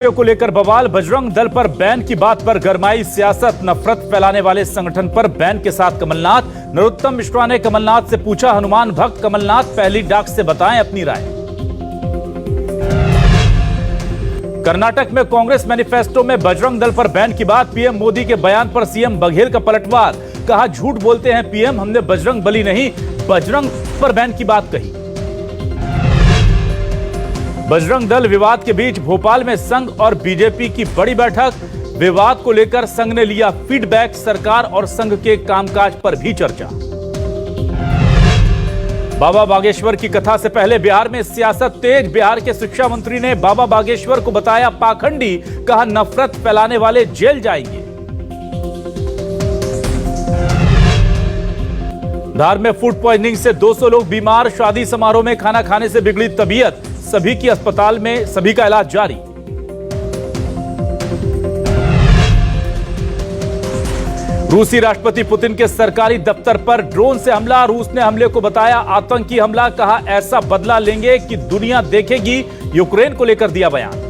को लेकर बवाल। बजरंग दल पर बैन की बात पर गरमाई सियासत। नफरत फैलाने वाले संगठन पर बैन के साथ कमलनाथ। नरोत्तम मिश्रा ने कमलनाथ से पूछा, हनुमान भक्त कमलनाथ पहली डाक से बताएं अपनी राय। कर्नाटक में कांग्रेस मैनिफेस्टो में बजरंग दल पर बैन की बात। पीएम मोदी के बयान पर सीएम बघेल का पलटवार। कहा, झूठ बोलते हैं पीएम, हमने बजरंग बली नहीं बजरंग पर बैन की बात कही। बजरंग दल विवाद के बीच भोपाल में संघ और बीजेपी की बड़ी बैठक। विवाद को लेकर संघ ने लिया फीडबैक। सरकार और संघ के कामकाज पर भी चर्चा। बाबा बागेश्वर की कथा से पहले बिहार में सियासत तेज। बिहार के शिक्षा मंत्री ने बाबा बागेश्वर को बताया पाखंडी। कहा, नफरत फैलाने वाले जेल जाएंगे। धार में फूड पॉइजनिंग से 200 लोग बीमार। शादी समारोह में खाना खाने से बिगड़ी तबीयत। सभी की अस्पताल में सभी का इलाज जारी। रूसी राष्ट्रपति पुतिन के सरकारी दफ्तर पर ड्रोन से हमला। रूस ने हमले को बताया आतंकी हमला। कहा, ऐसा बदला लेंगे कि दुनिया देखेगी। यूक्रेन को लेकर दिया बयान।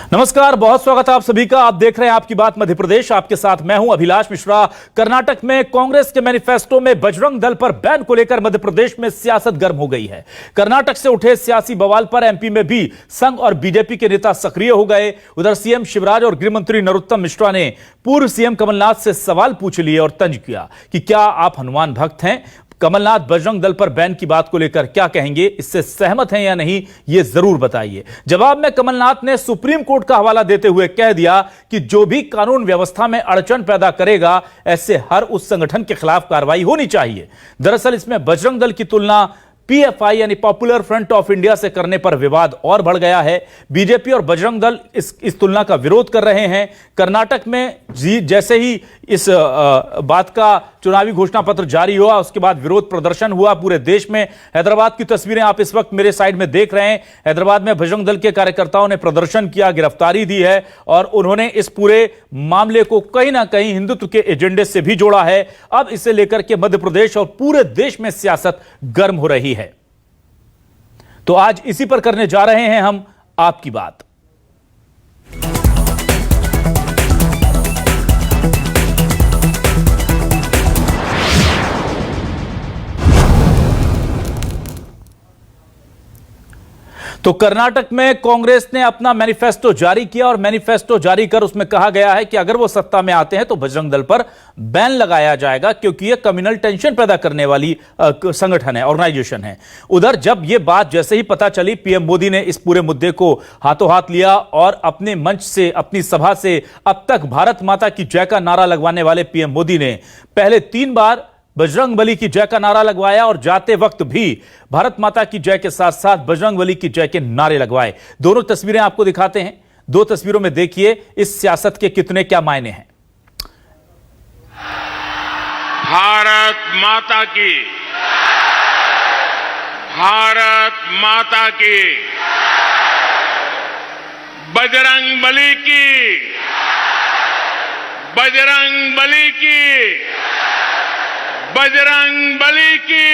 नमस्कार, बहुत स्वागत है आप सभी का। आप देख रहे हैं आपकी बात मध्य प्रदेश। आपके साथ मैं हूं अभिलाष मिश्रा। कर्नाटक में कांग्रेस के मैनिफेस्टो में बजरंग दल पर बैन को लेकर मध्य प्रदेश में सियासत गर्म हो गई है। कर्नाटक से उठे सियासी बवाल पर एमपी में भी संघ और बीजेपी के नेता सक्रिय हो गए। उधर सीएम शिवराज और गृह मंत्री नरोत्तम मिश्रा ने पूर्व सीएम कमलनाथ से सवाल पूछ लिए और तंज किया कि क्या आप हनुमान भक्त हैं। कमलनाथ बजरंग दल पर बैन की बात को लेकर क्या कहेंगे, इससे सहमत हैं या नहीं, यह जरूर बताइए। जवाब में कमलनाथ ने सुप्रीम कोर्ट का हवाला देते हुए कह दिया कि जो भी कानून व्यवस्था में अड़चन पैदा करेगा, ऐसे हर उस संगठन के खिलाफ कार्रवाई होनी चाहिए। दरअसल इसमें बजरंग दल की तुलना पीएफआई यानी पॉपुलर फ्रंट ऑफ इंडिया से करने पर विवाद और बढ़ गया है। बीजेपी और बजरंग दल इस तुलना का विरोध कर रहे हैं। कर्नाटक में जैसे ही इस बात का चुनावी घोषणा पत्र जारी हुआ, उसके बाद विरोध प्रदर्शन हुआ पूरे देश में। हैदराबाद की तस्वीरें आप इस वक्त मेरे साइड में देख रहे हैं। हैदराबाद में बजरंग दल के कार्यकर्ताओं ने प्रदर्शन किया, गिरफ्तारी दी है और उन्होंने इस पूरे मामले को कहीं ना कहीं हिंदुत्व के एजेंडे से भी जोड़ा है। अब इसे लेकर के मध्य प्रदेश और पूरे देश में सियासत गर्म हो रही है। तो आज इसी पर करने जा रहे हैं हम आपकी बात। तो कर्नाटक में कांग्रेस ने अपना मैनिफेस्टो जारी किया और मैनिफेस्टो जारी कर उसमें कहा गया है कि अगर वो सत्ता में आते हैं तो बजरंग दल पर बैन लगाया जाएगा, क्योंकि ये कम्युनल टेंशन पैदा करने वाली संगठन है, ऑर्गेनाइजेशन है। उधर जब ये बात जैसे ही पता चली, पीएम मोदी ने इस पूरे मुद्दे को हाथों हाथ लिया और अपने मंच से, अपनी सभा से अब तक भारत माता की जय का नारा लगवाने वाले पीएम मोदी ने पहले 3 बार बजरंग बली की जय का नारा लगवाया और जाते वक्त भी भारत माता की जय के साथ साथ बजरंग बली की जय के नारे लगवाए। दोनों तस्वीरें आपको दिखाते हैं। 2 तस्वीरों में देखिए इस सियासत के कितने क्या मायने हैं। भारत माता की, भारत माता की, बजरंग बली की, बजरंग बली की, बजरंग बली की।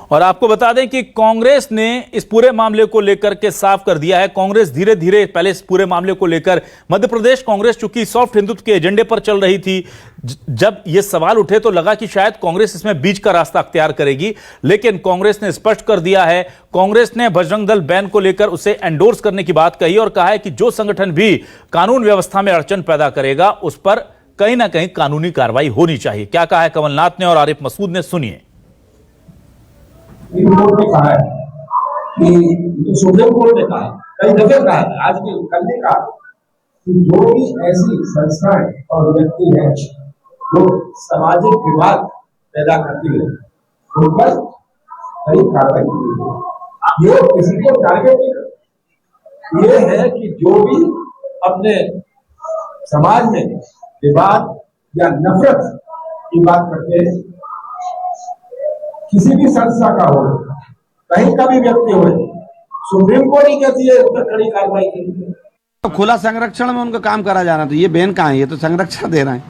और आपको बता दें कि कांग्रेस ने इस पूरे मामले को लेकर के साफ कर दिया है। कांग्रेस धीरे धीरे पहले इस पूरे मामले को लेकर मध्य प्रदेश कांग्रेस चूंकि सॉफ्ट हिंदुत्व के एजेंडे पर चल रही थी, जब ये सवाल उठे तो लगा कि शायद कांग्रेस इसमें बीच का रास्ता अख्तियार करेगी, लेकिन कांग्रेस ने स्पष्ट कर दिया है। कांग्रेस ने बजरंग दल बैन को लेकर उसे एंडोर्स करने की बात कही और कहा है कि जो संगठन भी कानून व्यवस्था में अड़चन पैदा करेगा, उस पर कहीं ना कहीं कानूनी कार्रवाई होनी चाहिए। क्या कहा है कमलनाथ ने और आरिफ मसूद ने, सुनिए। कोर्ट ने कहा है कि सुप्रीम कोर्ट ने कहा है, कई दफे कहा है, आज भी कल ने कहा कि जो भी ऐसी संस्थाएं और व्यक्ति हैं जो सामाजिक विवाद पैदा करती है, उन पर कई कार्रवाई की। ये किसी को टारगेट नहीं करती, ये है कि जो भी अपने समाज में विवाद या नफरत की बात करते हैं, किसी भी संस्था का हो, कहीं का भी व्यक्ति हो, सुप्रीम कोर्ट ही कहती है इस पर कड़ी कार्रवाई के लिए। तो खुला संरक्षण में उनको काम करा जाना, तो ये बैन कहाँ है? ये तो संरक्षण दे रहे हैं।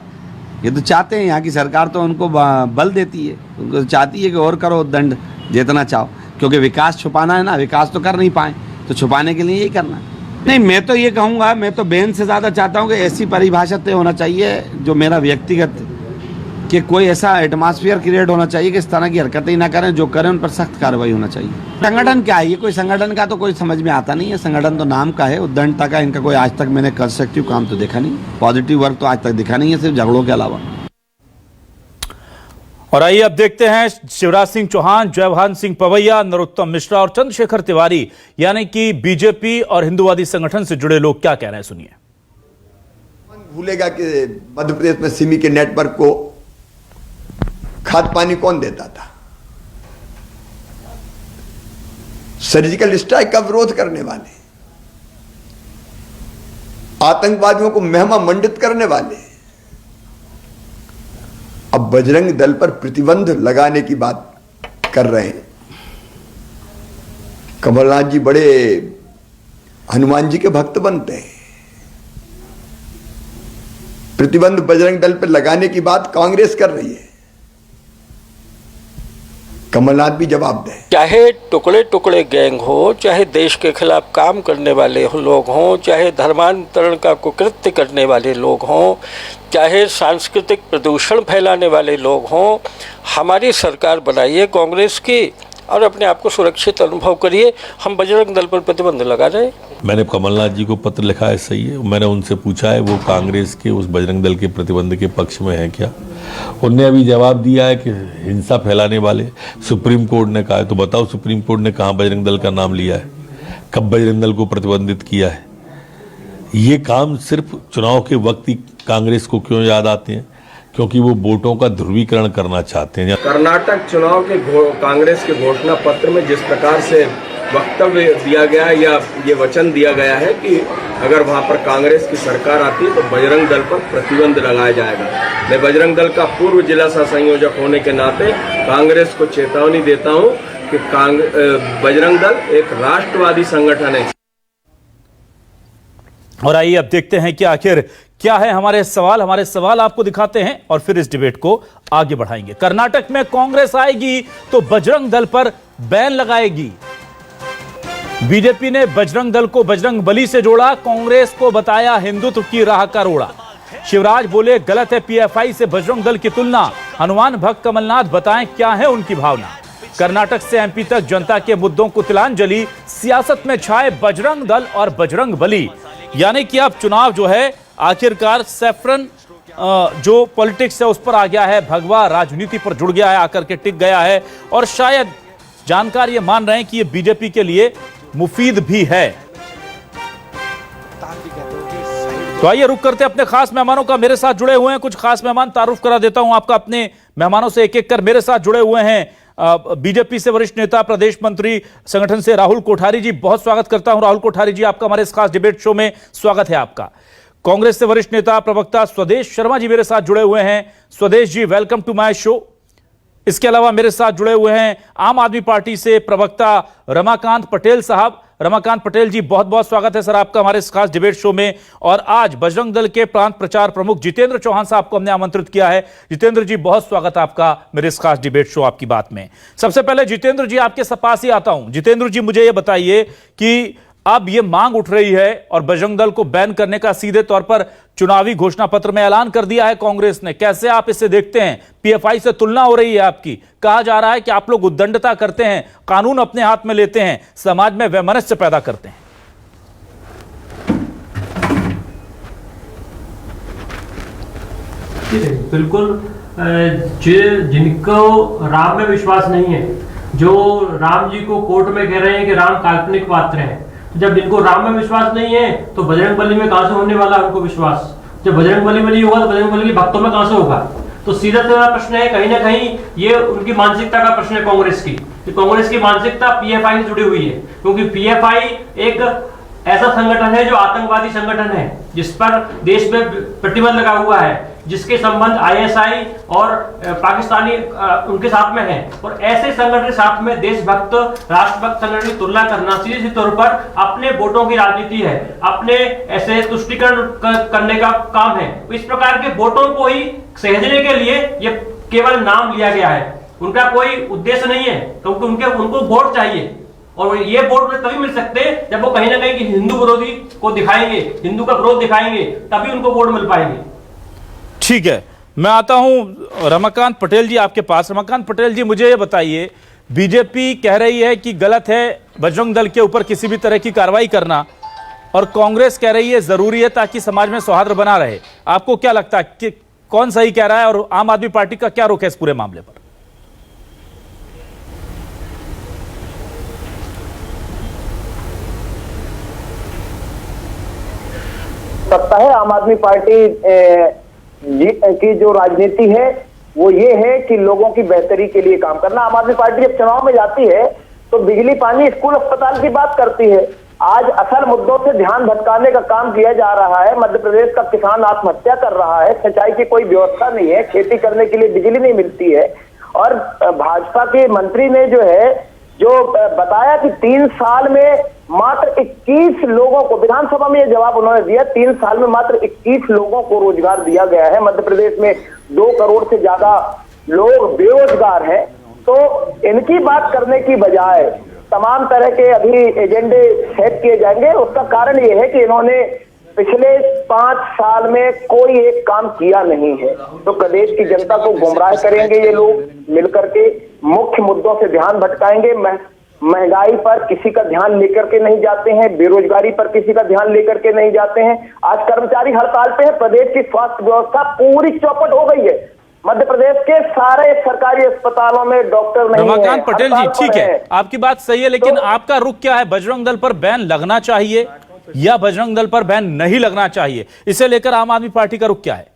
ये तो चाहते हैं, यहाँ की सरकार तो उनको बल देती है, उनको चाहती है कि और करो दंड जितना चाहो, क्योंकि विकास छुपाना है ना, विकास तो कर नहीं पाए तो छुपाने के लिए यही करना है। नहीं, मैं तो ये कहूँगा, मैं तो बैन से ज़्यादा चाहता हूँ कि ऐसी परिभाषा तय होना चाहिए जो मेरा व्यक्तिगत, कि कोई ऐसा एटमॉस्फेयर क्रिएट होना चाहिए कि इस तरह की हरकतें ही ना करें, जो करें उन पर सख्त कार्रवाई होना चाहिए। संगठन क्या है? ये कोई संगठन का तो कोई समझ में आता नहीं है। संगठन तो नाम का है, उद्दंडता का इनका कोई आज तक मैंने कंस्ट्रक्टिव काम तो देखा नहीं, पॉजिटिव वर्क तो आज तक दिखा नहीं है, सिर्फ झगड़ों के अलावा। और आइए अब देखते हैं शिवराज सिंह चौहान, जयभान सिंह पवैया, नरोत्तम मिश्रा और चंद्रशेखर तिवारी यानी कि बीजेपी और हिंदुवादी संगठन से जुड़े लोग क्या कह रहे हैं, सुनिए। भूलेगा कि मध्य प्रदेश में सिमी के नेटवर्क को खाद पानी कौन देता था? सर्जिकल स्ट्राइक का विरोध करने वाले, आतंकवादियों को महिमा मंडित करने वाले अब बजरंग दल पर प्रतिबंध लगाने की बात कर रहे हैं। कमलनाथ जी बड़े हनुमान जी के भक्त बनते हैं। प्रतिबंध बजरंग दल पर लगाने की बात कांग्रेस कर रही है, कमलनाथ भी जवाब दें। चाहे टुकड़े टुकड़े गैंग हो, चाहे देश के खिलाफ काम करने वाले लोग हों, चाहे धर्मांतरण का कुकृत्य करने वाले लोग हों, चाहे सांस्कृतिक प्रदूषण फैलाने वाले लोग हों, हमारी सरकार बनाइए कांग्रेस की और अपने आप को सुरक्षित अनुभव करिए। हम बजरंग दल पर प्रतिबंध लगा रहे हैं। मैंने कमलनाथ जी को पत्र लिखा है, सही है। मैंने उनसे पूछा है वो कांग्रेस के उस बजरंग दल के प्रतिबंध के पक्ष में है क्या। उनने अभी जवाब दिया है कि हिंसा फैलाने वाले सुप्रीम कोर्ट ने कहा है। तो बताओ सुप्रीम कोर्ट ने कहाँ बजरंग दल का नाम लिया है, कब बजरंग दल को प्रतिबंधित किया है? ये काम सिर्फ चुनाव के वक्त ही कांग्रेस को क्यों याद आते हैं? क्योंकि वो वोटों का ध्रुवीकरण करना चाहते हैं। कर्नाटक चुनाव के कांग्रेस के घोषणा पत्र में जिस प्रकार से वक्तव्य दिया गया या ये वचन दिया गया है कि अगर वहां पर कांग्रेस की सरकार आती है तो बजरंग दल पर प्रतिबंध लगाया जाएगा। मैं बजरंग दल का पूर्व जिला सह संयोजक होने के नाते कांग्रेस को चेतावनी देता हूं कि बजरंग दल एक राष्ट्रवादी संगठन है। और आइए अब देखते हैं कि आखिर क्या है हमारे सवाल आपको दिखाते हैं और फिर इस डिबेट को आगे बढ़ाएंगे। कर्नाटक में कांग्रेस आएगी तो बजरंग दल पर बैन लगाएगी। बीजेपी ने बजरंग दल को बजरंग बली से जोड़ा, कांग्रेस को बताया हिंदुत्व की राह का रोड़ा। शिवराज बोले गलत है पीएफआई से बजरंग दल की तुलना। हनुमान भक्त कमलनाथ बताएं क्या है उनकी भावना। कर्नाटक से एमपी तक जनता के मुद्दों को तिलांजलि। सियासत में छाए बजरंग दल और बजरंग बली, यानी कि अब चुनाव जो है आखिरकार सैफरन जो पॉलिटिक्स है उस पर आ गया है, भगवा राजनीति पर जुड़ गया है, आकर के टिक गया है और शायद जानकार ये मान रहे हैं कि ये बीजेपी के लिए मुफीद भी है। तो आइए रुक करते अपने खास मेहमानों का। मेरे साथ जुड़े हुए हैं कुछ खास मेहमान, तारुफ करा देता हूं आपका अपने मेहमानों से एक एक कर। मेरे साथ जुड़े हुए हैं बीजेपी से वरिष्ठ नेता प्रदेश मंत्री संगठन से राहुल कोठारी जी, बहुत स्वागत करता हूं राहुल कोठारी जी, आपका हमारे इस खास डिबेट शो में स्वागत है आपका। कांग्रेस से वरिष्ठ नेता प्रवक्ता स्वदेश शर्मा जी मेरे साथ जुड़े हुए हैं। स्वदेश जी वेलकम टू माय शो। इसके अलावा मेरे साथ जुड़े हुए हैं आम आदमी पार्टी से प्रवक्ता रमाकांत पटेल साहब। रमाकांत पटेल जी बहुत बहुत स्वागत है सर आपका हमारे इस खास डिबेट शो में। और आज बजरंग दल के प्रांत प्रचार प्रमुख जितेंद्र चौहान साहब को हमने आमंत्रित किया है। जितेंद्र जी बहुत स्वागत आपका मेरे इस खास डिबेट शो आपकी बात में। सबसे पहले जितेंद्र जी आपके पास ही आता हूं। जितेंद्र जी मुझे यह बताइए कि अब यह मांग उठ रही है और बजरंग दल को बैन करने का सीधे तौर पर चुनावी घोषणा पत्र में ऐलान कर दिया है कांग्रेस ने, कैसे आप इसे देखते हैं? पीएफआई से तुलना हो रही है आपकी, कहा जा रहा है कि आप लोग उद्दंडता करते हैं, कानून अपने हाथ में लेते हैं, समाज में वैमनस्य पैदा करते हैं। बिल्कुल, जिनको राम में विश्वास नहीं है, जो राम जी को कोर्ट में कह रहे हैं कि राम काल्पनिक पात्र हैं, जब जिनको राम में विश्वास नहीं है तो बजरंग बली में कहां से होने वाला उनको विश्वास? जब बजरंग बली में नहीं होगा तो बजरंग बली के भक्तों में कहां से होगा? तो सीधा सीधा प्रश्न है, कहीं ना कहीं ये उनकी मानसिकता का प्रश्न है कांग्रेस की। कांग्रेस की मानसिकता पीएफआई से जुड़ी हुई है, क्योंकि पीएफआई एक ऐसा संगठन है जो आतंकवादी संगठन है जिस पर देश में प्रतिबंध लगा हुआ है जिसके संबंध ISI और पाकिस्तानी उनके साथ में है, और ऐसे संगठन के साथ में देशभक्त राष्ट्रभक्त संगठन की तुलना करना सीधे तौर पर अपने वोटों की राजनीति है, अपने ऐसे तुष्टिकरण करने का काम है। इस प्रकार के वोटों को ही सहेजने के लिए ये केवल नाम लिया गया है, उनका कोई उद्देश्य नहीं है, क्योंकि उनको वोट चाहिए, और ये वोट तभी मिल सकते हैं जब वो कहीं ना कहीं हिंदू विरोधी को दिखाएंगे, हिंदू का विरोध दिखाएंगे, तभी उनको वोट मिल पाएंगे। ठीक है, मैं आता हूं रमाकांत पटेल जी आपके पास। रमाकांत पटेल जी, मुझे ये बताइए, बीजेपी कह रही है कि गलत है बजरंग दल के ऊपर किसी भी तरह की कार्रवाई करना, और कांग्रेस कह रही है जरूरी है ताकि समाज में सौहार्द बना रहे। आपको क्या लगता है कि कौन सही कह रहा है, और आम आदमी पार्टी का क्या रुख है इस पूरे मामले पर? सकता है आम आदमी पार्टी की जो राजनीति है वो ये है कि लोगों की बेहतरी के लिए काम करना। आम आदमी पार्टी जब चुनाव में जाती है तो बिजली, पानी, स्कूल, अस्पताल की बात करती है। आज असल मुद्दों से ध्यान भटकाने का काम किया जा रहा है। मध्य प्रदेश का किसान आत्महत्या कर रहा है, सिंचाई की कोई व्यवस्था नहीं है, खेती करने के लिए बिजली नहीं मिलती है, और भाजपा के मंत्री ने जो बताया कि 3 साल में मात्र 21 लोगों को, विधानसभा में यह जवाब उन्होंने दिया, 3 साल में मात्र 21 लोगों को रोजगार दिया गया है। मध्य प्रदेश में 2 करोड़ से ज्यादा लोग बेरोजगार हैं। तो इनकी बात करने की बजाय तमाम तरह के अभी एजेंडे सेट किए जाएंगे। उसका कारण यह है कि इन्होंने पिछले 5 साल में कोई एक काम किया नहीं है। तो प्रदेश की जनता को गुमराह करेंगे ये लोग मिलकर के, मुख्य मुद्दों से ध्यान भटकाएंगे। महंगाई पर किसी का ध्यान लेकर के नहीं जाते हैं, बेरोजगारी पर किसी का ध्यान लेकर के नहीं जाते हैं। आज कर्मचारी हड़ताल पे है, प्रदेश की स्वास्थ्य व्यवस्था पूरी चौपट हो गई है। मध्य प्रदेश के सारे सरकारी अस्पतालों में डॉक्टर नहीं है। रमाकांत पटेल जी, ठीक है, आपकी बात सही है, लेकिन आपका रुख क्या है? बजरंग दल पर बैन लगना चाहिए या बजरंग दल पर बैन नहीं लगना चाहिए, इसे लेकर आम आदमी पार्टी का रुख क्या है?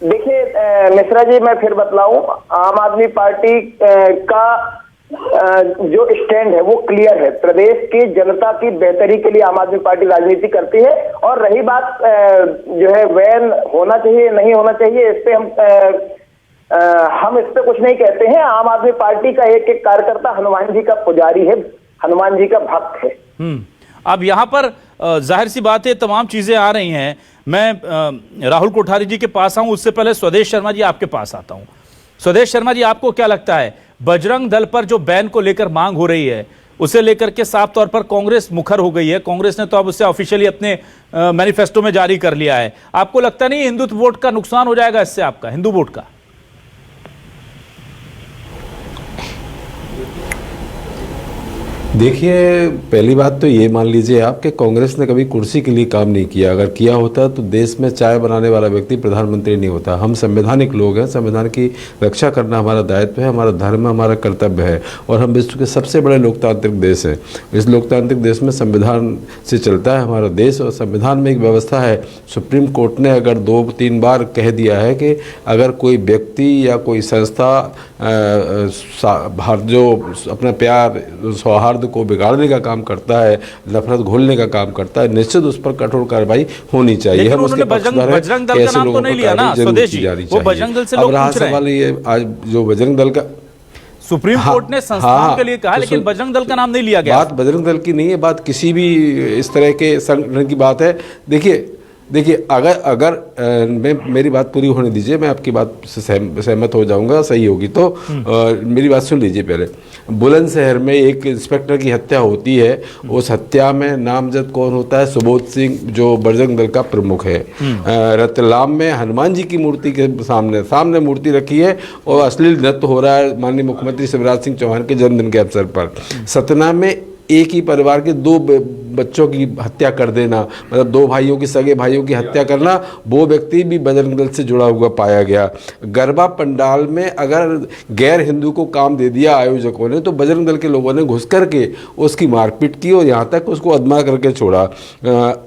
देखिए मिश्रा जी, मैं फिर बतलाऊं, आम आदमी पार्टी का जो स्टैंड है वो क्लियर है। प्रदेश की जनता की बेहतरी के लिए आम आदमी पार्टी राजनीति करती है। और रही बात बैन होना चाहिए नहीं होना चाहिए, इस पे हम इस पे कुछ नहीं कहते हैं। आम आदमी पार्टी का एक एक कार्यकर्ता हनुमान जी का पुजारी है, हनुमान जी का भक्त है। अब यहां पर जाहिर सी बात है, तमाम चीजें आ रही हैं। मैं राहुल कोठारी जी के पास आऊं, उससे पहले स्वदेश शर्मा जी आपके पास आता हूं। स्वदेश शर्मा जी, आपको क्या लगता है, बजरंग दल पर जो बैन को लेकर मांग हो रही है, उसे लेकर के साफ तौर पर कांग्रेस मुखर हो गई है? कांग्रेस ने तो अब उसे ऑफिशियली अपने मैनिफेस्टो में जारी कर लिया है। आपको लगता नहीं हिंदुत्व वोट का नुकसान हो जाएगा इससे, आपका हिंदू वोट का? देखिए, पहली बात तो ये मान लीजिए आप कि कांग्रेस ने कभी कुर्सी के लिए काम नहीं किया। अगर किया होता तो देश में चाय बनाने वाला व्यक्ति प्रधानमंत्री नहीं होता। हम संवैधानिक लोग हैं, संविधान की रक्षा करना हमारा दायित्व है, हमारा धर्म है, हमारा कर्तव्य है, और हम विश्व के सबसे बड़े लोकतांत्रिक देश हैं। इस लोकतांत्रिक देश में संविधान से चलता है हमारा देश, और संविधान में एक व्यवस्था है। सुप्रीम कोर्ट ने अगर 2-3 बार कह दिया है कि अगर कोई व्यक्ति या कोई संस्था जो अपना प्यार, सौहार्द को बिगाड़ने का काम करता है, नफरत घोलने का काम करता है, निश्चित उस पर कठोर कार्रवाई होनी चाहिए। हम उसके पक्षधर हैं कि ऐसे लोगों पर कार्रवाई जरूर की जानी चाहिए। अब रहा सवाल ये, आज जो बजरंग दल का सुप्रीम कोर्ट ने संस्थाओं के लिए कहा, लेकिन बजरंग दल का नाम नहीं लिया गया। बात बजरंग दल की नहीं है, बात किसी भी इस तरह के संगठन की बात है। देखिए अगर मेरी बात पूरी होने दीजिए, मैं आपकी बात से सहमत हो जाऊंगा, सही होगी तो मेरी बात सुन लीजिए पहले। बुलंदशहर में एक इंस्पेक्टर की हत्या होती है, उस हत्या में नामजद कौन होता है? सुबोध सिंह, जो बजरंग दल का प्रमुख है। रतलाम में हनुमान जी की मूर्ति के सामने मूर्ति रखी है और अश्लील नृत्य हो रहा है माननीय मुख्यमंत्री शिवराज सिंह चौहान के जन्मदिन के अवसर पर। सतना में एक ही परिवार के 2 बच्चों की हत्या कर देना, मतलब 2 भाइयों की, सगे भाइयों की हत्या करना, वो व्यक्ति भी बजरंग दल से जुड़ा हुआ पाया गया। गरबा पंडाल में अगर गैर हिंदू को काम दे दिया आयोजकों ने, तो बजरंग दल के लोगों ने घुस करके उसकी मारपीट की और यहाँ तक उसको अदमा करके छोड़ा।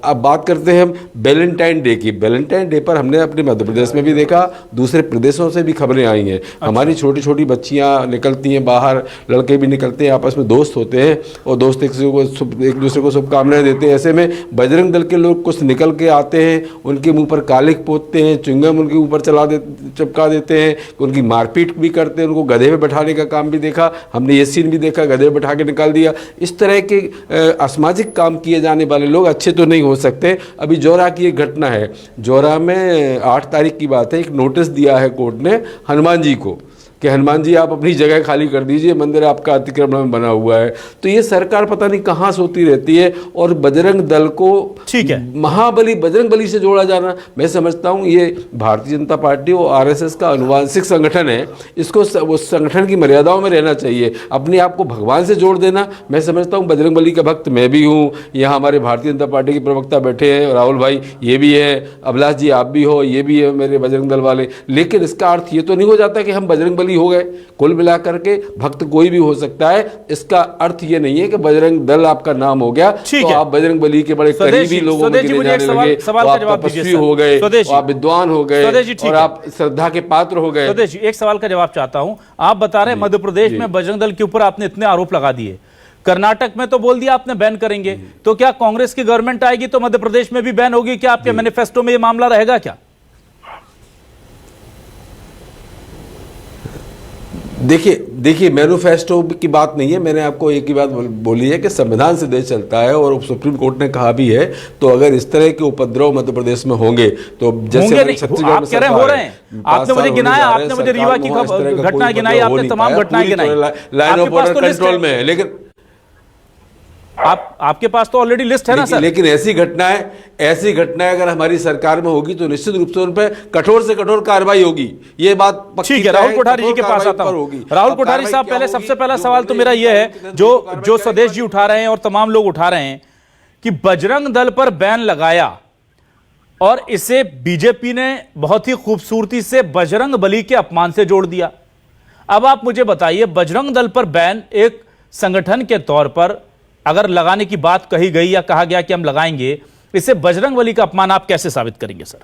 अब बात करते हैं हम वैलेंटाइन डे की। वैलेंटाइन डे पर हमने अपने मध्य प्रदेश में भी देखा, दूसरे प्रदेशों से भी खबरें आई हैं। हमारी छोटी छोटी बच्चियाँ निकलती हैं बाहर, लड़के भी निकलते हैं, आपस में दोस्त होते हैं और दोस्त एक दूसरे को शुभकामनाएं देते हैं। ऐसे में बजरंग दल के लोग कुछ निकल के आते हैं, उनके मुंह पर कालिक पोतते हैं, च्युइंगम उनके ऊपर चिपका देते हैं, उनकी मारपीट भी करते हैं, उनको गधे पे बैठाने का काम भी देखा हमने, ये सीन भी देखा, गधे पे बैठा के निकाल दिया। इस तरह के असामाजिक काम किए जाने वाले लोग अच्छे तो नहीं हो सकते। अभी जौरा की एक घटना है, जौरा में 8 तारीख की बात है, एक नोटिस दिया है कोर्ट ने हनुमान जी को कि हनुमान जी आप अपनी जगह खाली कर दीजिए, मंदिर आपका अतिक्रमण में बना हुआ है। तो ये सरकार पता नहीं कहाँ सोती रहती है। और बजरंग दल को ठीक है, महाबली बजरंग बली से जोड़ा जाना, मैं समझता हूँ ये भारतीय जनता पार्टी और आरएसएस का अनुवांशिक संगठन है, इसको उस संगठन की मर्यादाओं में रहना चाहिए। अपने आप को भगवान से जोड़ देना, मैं समझता हूँ बजरंग बली का भक्त मैं भी हूँ, यहाँ हमारे भारतीय जनता पार्टी के प्रवक्ता बैठे हैं, राहुल भाई ये भी है, अभिलाष जी आप भी हो, ये भी है मेरे बजरंग दल वाले। लेकिन इसका अर्थ ये तो नहीं हो जाता कि हम बजरंग बली हो गए। कुल मिलाकर के भक्त कोई भी हो सकता है, इसका अर्थ ये नहीं है कि बजरंग दल आपका नाम हो गया तो आप बजरंग बली के बड़े करीबी लोगों में गिने जाने लगे, आप तपस्वी हो गए, आप विद्वान हो गए और आप श्रद्धा के पात्र हो गए। स्वदेश जी, एक सवाल का जवाब चाहता हूं। आप बता रहे हैं मध्य प्रदेश में बजरंग दल के ऊपर आपने इतने आरोप लगा दिए, कर्नाटक में तो बोल दिया आपने बैन करेंगे, तो क्या कांग्रेस की गवर्नमेंट आएगी तो मध्य प्रदेश में भी बैन होगी? क्या आपके मैनिफेस्टो में यह मामला रहेगा क्या? देखिए मैनिफेस्टो की बात नहीं है, मैंने आपको एक ही बात बोली है कि संविधान से देश चलता है और सुप्रीम कोर्ट ने कहा भी है। तो अगर इस तरह के उपद्रव मध्य प्रदेश में होंगे तो जैसे छत्तीसगढ़ में सरकार हो रहे हैं, आपने मुझे गिनाया, आपने मुझे रीवा की घटना गिनाई, आपने तमाम घटनाएं गिनाई, लाइन ऑफ ऑर्डर कंट्रोल में है, लेकिन आपके पास तो ऑलरेडी लिस्ट है ना सर। लेकिन ऐसी घटनाएं अगर हमारी सरकार में होगी तो निश्चित रूप से उन पर कठोर से कठोर कार्रवाई होगी, ये बात पक्की ठीक है। राहुल कोठारी जी के पास आता हूं। राहुल कोठारी साहब, पहले सबसे पहला सवाल तो मेरा यह है जो स्वदेश जी उठा रहे हैं और तमाम लोग उठा रहे हैं कि बजरंग दल पर बैन लगाया और इसे बीजेपी ने बहुत ही खूबसूरती से बजरंग बली के अपमान से जोड़ दिया। अब आप मुझे बताइए, बजरंग दल पर बैन एक संगठन के तौर पर अगर लगाने की बात कही गई या कहा गया कि हम लगाएंगे, इसे बजरंग बली का अपमान आप कैसे साबित करेंगे सर?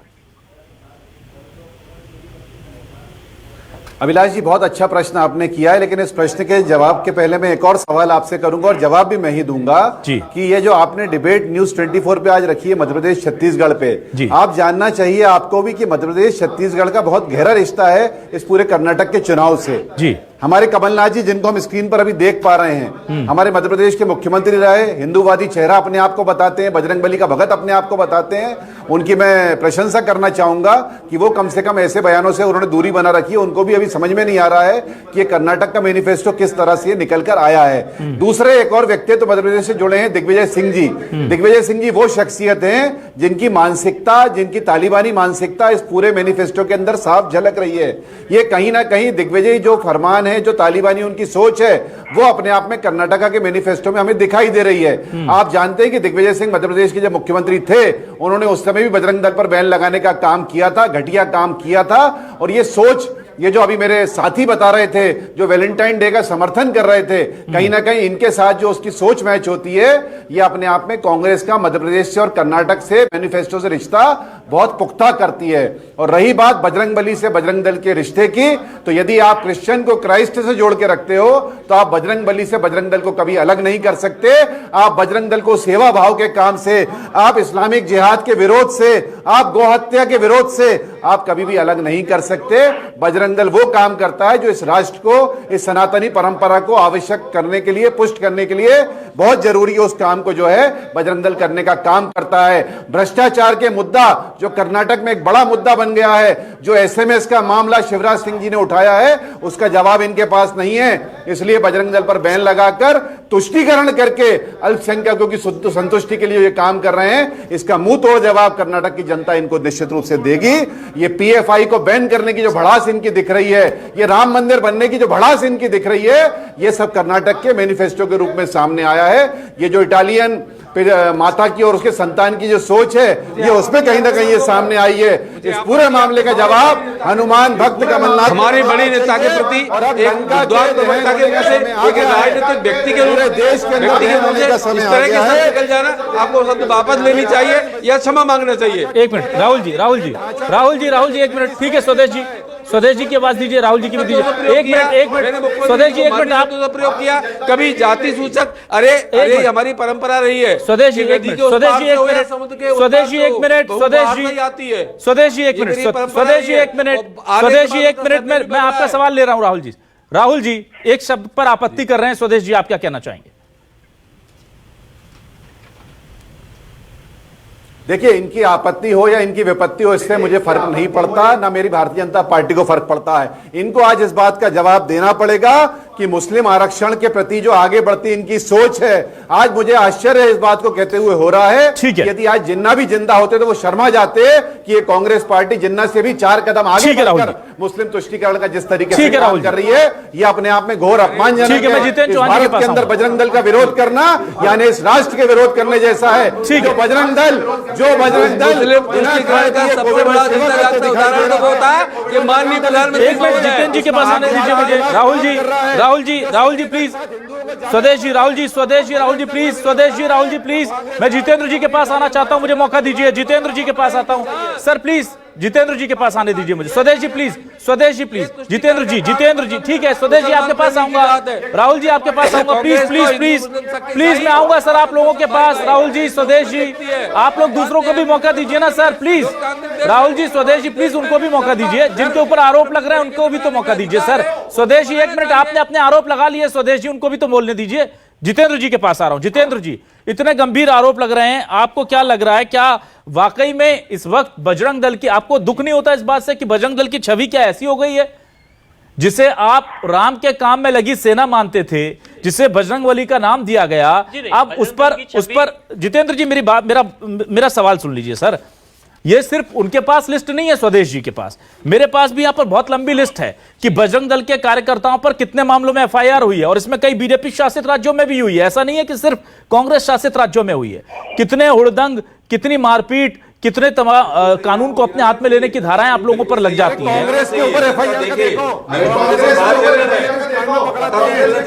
अभिलाष जी, बहुत अच्छा प्रश्न आपने किया है, लेकिन इस प्रश्न के जवाब के पहले मैं एक और सवाल आपसे करूंगा और जवाब भी मैं ही दूंगा कि ये जो आपने डिबेट न्यूज 24 पे आज रखी है मध्य प्रदेश छत्तीसगढ़ पे, आप जानना चाहिए आपको भी कि मध्य प्रदेश छत्तीसगढ़ का बहुत गहरा रिश्ता है इस पूरे कर्नाटक के चुनाव से। जी, हमारे कमलनाथ जी, जिनको हम स्क्रीन पर अभी देख पा रहे हैं, हमारे मध्य प्रदेश के मुख्यमंत्री रहे, हिंदूवादी चेहरा अपने आप को बताते हैं, बजरंग बली का भगत अपने आप को बताते हैं। उनकी मैं प्रशंसा करना चाहूंगा कि वो कम से कम ऐसे बयानों से उन्होंने दूरी बना रखी है। उनको भी अभी समझ में नहीं आ रहा है कि ये कर्नाटक का मैनिफेस्टो किस तरह से निकल कर आया है। दूसरे एक और व्यक्ति तो मध्य प्रदेश से जुड़े हैं, दिग्विजय सिंह जी। दिग्विजय सिंह जी वो शख्सियत हैं जिनकी मानसिकता, जिनकी तालिबानी मानसिकता इस पूरे मैनिफेस्टो के अंदर साफ झलक रही है। ये कहीं ना कहीं दिग्विजय जो फरमान है, जो तालिबानी उनकी सोच है, वो अपने आप में कर्नाटका के मैनिफेस्टो में हमें दिखाई दे रही है। आप जानते हैं कि दिग्विजय सिंह मध्य प्रदेश के जब मुख्यमंत्री थे, उन्होंने उस समय भी बजरंग दल पर बैन लगाने का काम किया था, घटिया काम किया था। और ये सोच, ये जो अभी मेरे साथी बता रहे थे, जो वैलेंटाइन डे का समर्थन कर रहे थे, कहीं ना कहीं इनके साथ जो उसकी सोच मैच होती है, ये अपने आप में कांग्रेस का मध्य प्रदेश से और कर्नाटक से मैनिफेस्टो से रिश्ता बहुत पुख्ता करती है। और रही बात बजरंग बली से बजरंग दल के रिश्ते की, तो यदि आप क्रिश्चियन को क्राइस्ट से जोड़ के रखते हो तो आप बजरंग बली से बजरंग दल को कभी अलग नहीं कर सकते। आप बजरंग दल को सेवा भाव के काम से, आप इस्लामिक जिहाद के विरोध से, आप गोहत्या के विरोध से आप कभी भी अलग नहीं कर सकते। बजरंग दल वो काम करता है जो इस राष्ट्र को, इस सनातनी परंपरा को आवश्यक करने के लिए, पुष्ट करने के लिए बहुत जरूरी है। उस काम को जो है बजरंग दल करने का काम करता है। भ्रष्टाचार के मुद्दा जो कर्नाटक में एक बड़ा मुद्दा बन गया है, जो एसएमएस का मामला शिवराज सिंह जी ने उठाया है, उसका जवाब इनके पास नहीं है। इसलिए बजरंग दल पर बैन लगाकर तुष्टीकरण करके अल्पसंख्यकों की संतुष्टि के लिए ये काम कर रहे हैं। इसका मुंह तोड़ जवाब कर्नाटक की जनता इनको निश्चित रूप से देगी। ये पीएफआई को बैन करने की जो भड़ास इनकी दिख रही है, ये राम मंदिर बनने की जो भड़ास इनकी दिख रही है, ये सब कर्नाटक के मैनिफेस्टो के रूप में सामने आया है। ये जो इटालियन माता की और उसके संतान की जो सोच है, ये उसमें कहीं ना कहीं ये सामने आई है। इस पूरे मामले का जवाब हनुमान भक्त कमलनाथ, हमारे बड़े नेता के प्रति, एक राजनीतिक व्यक्ति के रूप में, देश के इस तरह के शब्द निकल जाना, आपको शब्द वापस लेनी चाहिए या क्षमा मांगना चाहिए। एक मिनट राहुल जी, एक मिनट, ठीक है स्वदेश जी, स्वदेश जी की आवाज दीजिए, राहुल जी की भी दीजिए। एक मिनट स्वदेश जी, एक मिनट आप प्रयोग किया, कभी जाति सूचक, अरे हमारी परंपरा रही है। स्वदेश जी एक मिनट, स्वदेश जी एक मिनट, स्वदेश जी एक मिनट, स्वदेश जी आती है, स्वदेश जी एक मिनट, स्वदेश जी एक मिनट, स्वदेश जी एक मिनट, मैं आपका सवाल ले रहा हूं राहुल जी। राहुल जी एक शब्द पर आपत्ति कर रहे हैं, स्वदेश जी आप क्या कहना चाहेंगे? देखिए, इनकी आपत्ति हो या इनकी विपत्ति हो, इससे मुझे फर्क नहीं पड़ता, ना मेरी भारतीय जनता पार्टी को फर्क पड़ता है। इनको आज इस बात का जवाब देना पड़ेगा कि मुस्लिम आरक्षण के प्रति जो आगे बढ़ती इनकी सोच है, आज मुझे आश्चर्य इस बात को कहते हुए हो रहा है। यदि आज जिन्ना भी जिंदा होते तो वो शर्मा जाते कि ये कांग्रेस पार्टी जिन्ना से भी 4 कदम आगे बढ़कर मुस्लिम तुष्टीकरण का जिस तरीके से काम कर रही है, ये अपने आप में घोर अपमानजनक है। इस भारत के अंदर बजरंग दल का विरोध करना यानी इस राष्ट्र के विरोध करने जैसा है। जो बजरंग दल का सबसे बड़ा उदाहरण तो होता है कि माननीय प्रधानमंत्री। जितेंद्र जी के पास आने दीजिए मुझे। राहुल जी प्लीज, स्वदेश जी, राहुल जी प्लीज, स्वदेश जी, राहुल जी प्लीज, मैं जितेंद्र जी के पास आना चाहता हूं, मुझे मौका दीजिए। जितेंद्र जी के पास आता हूं सर, प्लीज जितेंद्र जी के पास आने दीजिए मुझे। स्वदेश जी प्लीज, स्वदेश जी प्लीज, जितेंद्र जी ठीक है, स्वदेश जी आपके पास आऊंगा, राहुल जी आपके पास आऊंगा, प्लीज प्लीज प्लीज प्लीज मैं आऊंगा सर आप लोगों के पास। राहुल जी, स्वदेश जी, आप लोग दूसरों को भी मौका दीजिए ना सर, प्लीज। राहुल जी, स्वदेश जी प्लीज उनको भी मौका दीजिए, जिनके ऊपर आरोप लग रहा है उनको भी तो मौका दीजिए सर। स्वदेश जी एक मिनट, आपने अपने आरोप लगा लिए, स्वदेश जी उनको भी तो बोलने दीजिए। जितेंद्र जी के पास आ रहा हूं। जितेंद्र जी, इतने गंभीर आरोप लग रहे हैं, आपको क्या लग रहा है, क्या वाकई में इस वक्त बजरंग दल की, आपको दुख नहीं होता इस बात से कि बजरंग दल की छवि क्या ऐसी हो गई है जिसे आप राम के काम में लगी सेना मानते थे, जिसे बजरंगबली का नाम दिया गया, अब उस पर जितेंद्र जी मेरा सवाल सुन लीजिए सर। ये सिर्फ उनके पास लिस्ट नहीं है स्वदेश जी के पास, मेरे पास भी यहां पर बहुत लंबी लिस्ट है कि बजरंग दल के कार्यकर्ताओं पर कितने मामलों में एफआईआर हुई है, और इसमें कई बीजेपी शासित राज्यों में भी हुई है, ऐसा नहीं है कि सिर्फ कांग्रेस शासित राज्यों में हुई है। कितने हुड़दंग, कितनी मारपीट, कितने कानून को अपने हाथ में लेने की धाराएं आप लोगों पर लग जाती हैं। कांग्रेस के ऊपर एफआईआर देखो,